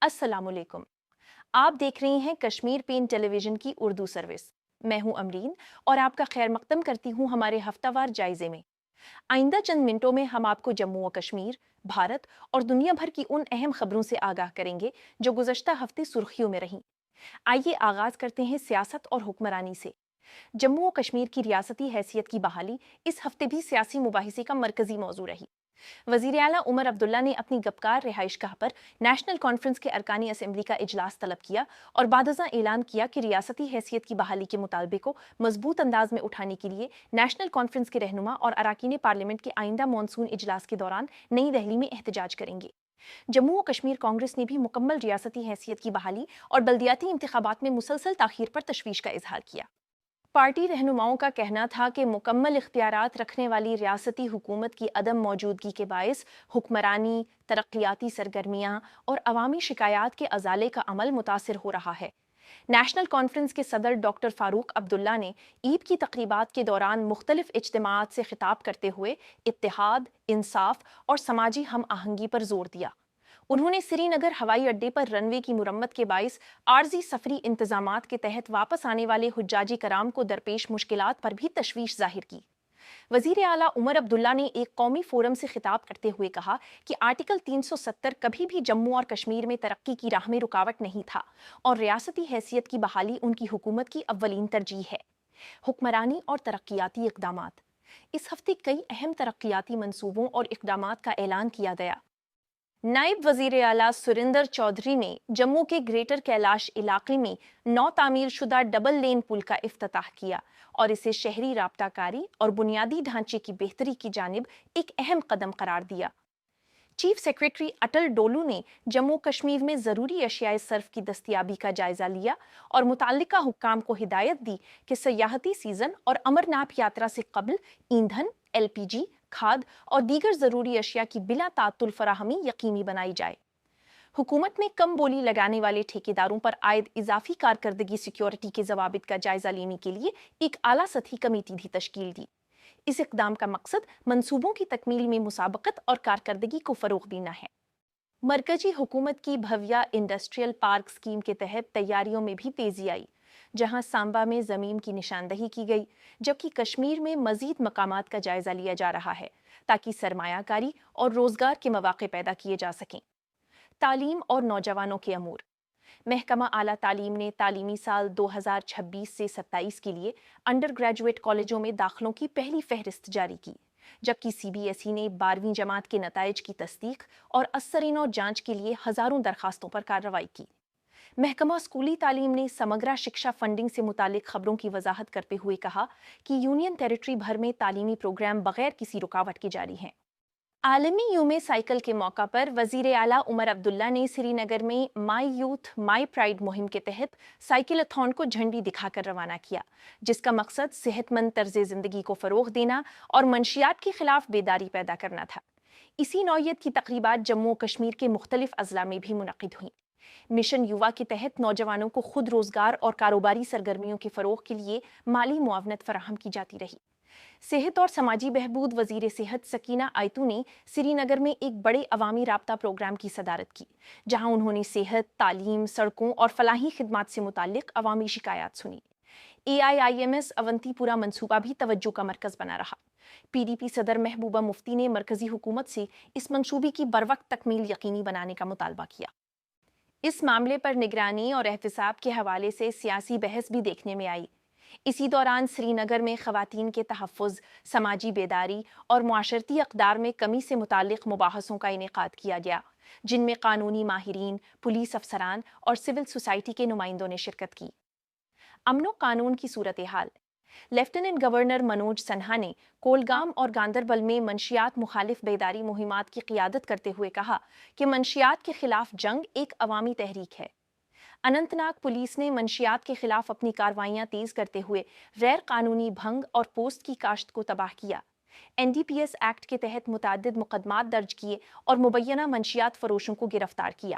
السلام علیکم۔ آپ دیکھ رہی ہیں کشمیر پین ٹیلی ویژن کی اردو سروس۔ میں ہوں امرین اور آپ کا خیر مقدم کرتی ہوں ہمارے ہفتہ وار جائزے میں۔ آئندہ چند منٹوں میں ہم آپ کو جموں و کشمیر، بھارت اور دنیا بھر کی ان اہم خبروں سے آگاہ کریں گے جو گزشتہ ہفتے سرخیوں میں رہیں۔ آئیے آغاز کرتے ہیں سیاست اور حکمرانی سے۔ جموں و کشمیر کی ریاستی حیثیت کی بحالی اس ہفتے بھی سیاسی مباحثے کا مرکزی موضوع رہی۔ وزیر اعلیٰ عمر عبداللہ نے اپنی گپکار رہائش گاہ پر نیشنل کانفرنس کے ارکانی اسمبلی کا اجلاس طلب کیا اور بعد ازاں اعلان کیا کہ ریاستی حیثیت کی بحالی کے مطالبے کو مضبوط انداز میں اٹھانے کے لیے نیشنل کانفرنس کے رہنما اور اراکین پارلیمنٹ کے آئندہ مانسون اجلاس کے دوران نئی دہلی میں احتجاج کریں گے۔ جموں و کشمیر کانگریس نے بھی مکمل ریاستی حیثیت کی بحالی اور بلدیاتی انتخابات میں مسلسل تاخیر پر تشویش کا اظہار کیا۔ پارٹی رہنماؤں کا کہنا تھا کہ مکمل اختیارات رکھنے والی ریاستی حکومت کی عدم موجودگی کے باعث حکمرانی، ترقیاتی سرگرمیاں اور عوامی شکایات کے ازالے کا عمل متاثر ہو رہا ہے۔ نیشنل کانفرنس کے صدر ڈاکٹر فاروق عبداللہ نے عید کی تقریبات کے دوران مختلف اجتماعات سے خطاب کرتے ہوئے اتحاد، انصاف اور سماجی ہم آہنگی پر زور دیا۔ انہوں نے سری نگر ہوائی اڈے پر رن وے کی مرمت کے باعث عارضی سفری انتظامات کے تحت واپس آنے والے حجاجی کرام کو درپیش مشکلات پر بھی تشویش ظاہر کی۔ وزیر اعلیٰ عمر عبداللہ نے ایک قومی فورم سے خطاب کرتے ہوئے کہا کہ آرٹیکل 370 کبھی بھی جموں اور کشمیر میں ترقی کی راہ میں رکاوٹ نہیں تھا اور ریاستی حیثیت کی بحالی ان کی حکومت کی اولین ترجیح ہے۔ حکمرانی اور ترقیاتی اقدامات۔ اس ہفتے کئی اہم ترقیاتی منصوبوں اور اقدامات کا اعلان کیا گیا۔ نائب وزیر اعلیٰ سریندر چودھری نے جموں کے گریٹر کیلاش علاقے میں نو تعمیر شدہ ڈبل لین پل کا افتتاح کیا اور اسے شہری رابطہ کاری اور بنیادی ڈھانچے کی بہتری کی جانب ایک اہم قدم قرار دیا۔ چیف سیکریٹری اٹل ڈولو نے جموں کشمیر میں ضروری اشیاء صرف کی دستیابی کا جائزہ لیا اور متعلقہ حکام کو ہدایت دی کہ سیاحتی سیزن اور امرناتھ یاترا سے قبل ایندھن، LPG، کھاد اور دیگر ضروری اشیاء کی بلا تعطل فراہمی یقینی بنائی جائے۔ حکومت نے کم بولی لگانے والے ٹھیکیداروں پر عائد اضافی کارکردگی سیکیورٹی کے ضوابط کا جائزہ لینے کے لیے ایک اعلیٰ سطحی کمیٹی بھی تشکیل دی۔ اس اقدام کا مقصد منصوبوں کی تکمیل میں مسابقت اور کارکردگی کو فروغ دینا ہے۔ مرکزی حکومت کی بھویا انڈسٹریل پارک اسکیم کے تحت تیاریوں میں بھی تیزی آئی، جہاں سامبا میں زمین کی نشاندہی کی گئی جبکہ کشمیر میں مزید مقامات کا جائزہ لیا جا رہا ہے تاکہ سرمایہ کاری اور روزگار کے مواقع پیدا کیے جا سکیں۔ تعلیم اور نوجوانوں کے امور۔ محکمہ اعلیٰ تعلیم نے تعلیمی سال 2026 سے 27 کے لیے انڈر گریجویٹ کالجوں میں داخلوں کی پہلی فہرست جاری کی، جبکہ CBSE نے 12ویں جماعت کے نتائج کی تصدیق اور اثرین اور جانچ کے لیے ہزاروں درخواستوں پر کارروائی کی۔ محکمہ اسکولی تعلیم نے سمگرا شکشا فنڈنگ سے متعلق خبروں کی وضاحت کرتے ہوئے کہا کہ یونین ٹیریٹری بھر میں تعلیمی پروگرام بغیر کسی رکاوٹ کے جاری ہیں۔ عالمی یوم سائیکل کے موقع پر وزیر اعلیٰ عمر عبداللہ نے سری نگر میں مائی یوتھ مائی پرائڈ مہم کے تحت سائیکل اتھون کو جھنڈی دکھا کر روانہ کیا، جس کا مقصد صحت مند طرز زندگی کو فروغ دینا اور منشیات کے خلاف بیداری پیدا کرنا تھا۔ اسی نوعیت کی تقریبات جموں و کشمیر کے مختلف اضلاع میں بھی منعقد ہوئیں۔ مشن یووا کے تحت نوجوانوں کو خود روزگار اور کاروباری سرگرمیوں کے فروغ کے لیے مالی معاونت فراہم کی جاتی رہی۔ صحت اور سماجی بہبود وزیر صحت سکینہ آیتو نے سری نگر میں ایک بڑے عوامی رابطہ پروگرام کی صدارت کی، جہاں انہوں نے صحت، تعلیم، سڑکوں اور فلاحی خدمات سے متعلق عوامی شکایات سنی۔ AIIMS اونتی پورا منصوبہ بھی توجہ کا مرکز بنا رہا۔ PDP صدر محبوبہ مفتی نے مرکزی حکومت سے اس منصوبے کی بروقت تکمیل یقینی بنانے کا مطالبہ کیا۔ اس معاملے پر نگرانی اور احتساب کے حوالے سے سیاسی بحث بھی دیکھنے میں آئی۔ اسی دوران سری نگر میں خواتین کے تحفظ، سماجی بیداری اور معاشرتی اقدار میں کمی سے متعلق مباحثوں کا انعقاد کیا گیا، جن میں قانونی ماہرین، پولیس افسران اور سول سوسائٹی کے نمائندوں نے شرکت کی۔ امن و قانون کی صورتحال۔ لیفٹیننٹ گورنر منوج سنہا نے کولگام اور گاندربل میں منشیات مخالف بیداری مہمات کی قیادت کرتے ہوئے کہا کہ منشیات کے خلاف جنگ ایک عوامی تحریک ہے۔ اننت ناگ پولیس نے منشیات کے خلاف اپنی کارروائیاں تیز کرتے ہوئے غیر قانونی بھنگ اور پوسٹ کی کاشت کو تباہ کیا۔ NDPS ایکٹ کے تحت متعدد مقدمات درج کیے اور مبینہ منشیات فروشوں کو گرفتار کیا۔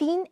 3